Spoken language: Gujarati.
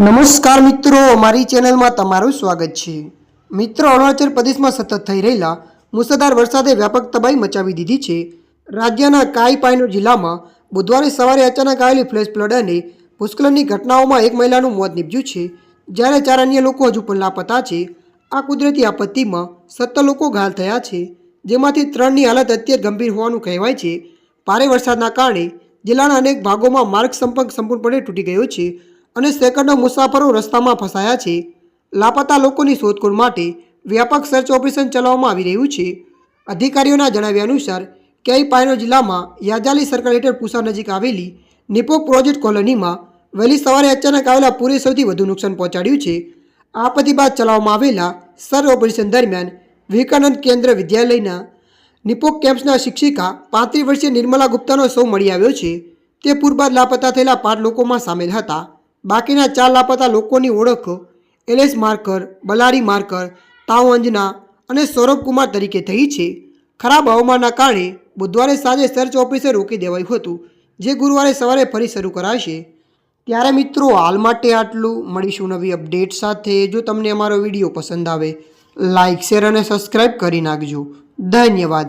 નમસ્કાર મિત્રો, મારી ચેનલમાં તમારું સ્વાગત છે। મિત્રો, અરુણાચલ પ્રદેશમાં સતત થઈ રહેલા મુસળધાર વરસાદે વ્યાપક તબાહી મચાવી દીધી છે। રાજ્યના કાઈ પાયનો જિલ્લામાં બુધવારે સવારે અચાનક આવેલી ફ્લેશ ફ્લડ અને ભૂસ્ખલનની ઘટનાઓમાં એક મહિલાનું મોત નીપજ્યું છે, જ્યારે 4 અન્ય લોકો હજુ પણ લાપતા છે। આ કુદરતી આપત્તિમાં 17 લોકો ઘાયલ થયા છે, જેમાંથી 3ની હાલત અત્યંત ગંભીર હોવાનું કહેવાય છે। ભારે વરસાદના કારણે જિલ્લાના અનેક ભાગોમાં માર્ગ સંપર્ક સંપૂર્ણપણે તૂટી ગયો છે અને સેંકડો મુસાફરો રસ્તામાં ફસાયા છે। લાપતા લોકોની શોધખોળ માટે વ્યાપક સર્ચ ઓપરેશન ચલાવવામાં આવી રહ્યું છે। અધિકારીઓના જણાવ્યા અનુસાર કેઈ પાયનો જિલ્લામાં યાજાલી સર્કલ હેઠળ પૂસા નજીક આવેલી નિપોક પ્રોજેક્ટ કોલોનીમાં વહેલી સવારે અચાનક આવેલા પૂરે સૌથી વધુ નુકસાન પહોંચાડ્યું છે। આ આપત્તિ બાદ ચલાવવામાં આવેલા સર્ચ ઓપરેશન દરમિયાન વિવેકાનંદ કેન્દ્ર વિદ્યાલયના નિપોક કેમ્પસના શિક્ષિકા 35 વર્ષીય નિર્મલા ગુપ્તાનો શવ મળી આવ્યો છે। તે પૂર બાદ લાપતા થયેલા 5 લોકોમાં સામેલ હતા। બાકીના 4 લાપતા લોકોની ઓળખ એલેસ માર્કર, બલારી માર્કર, તાઉ અંજના અને સૌરભ કુમાર તરીકે થઈ છે। ખરાબ હવામાનના કારણે બુધવારે સાંજે સર્ચ ઓપરેશન રોકી દેવાયું હતું, જે ગુરુવારે સવારે ફરી શરૂ કરાશે। ત્યારે મિત્રો, હાલ માટે આટલું। મળીશું નવી અપડેટ સાથે। જો તમને અમારો વિડીયો પસંદ આવે, લાઇક, શેર અને સબસ્ક્રાઈબ કરી નાખજો। ધન્યવાદ।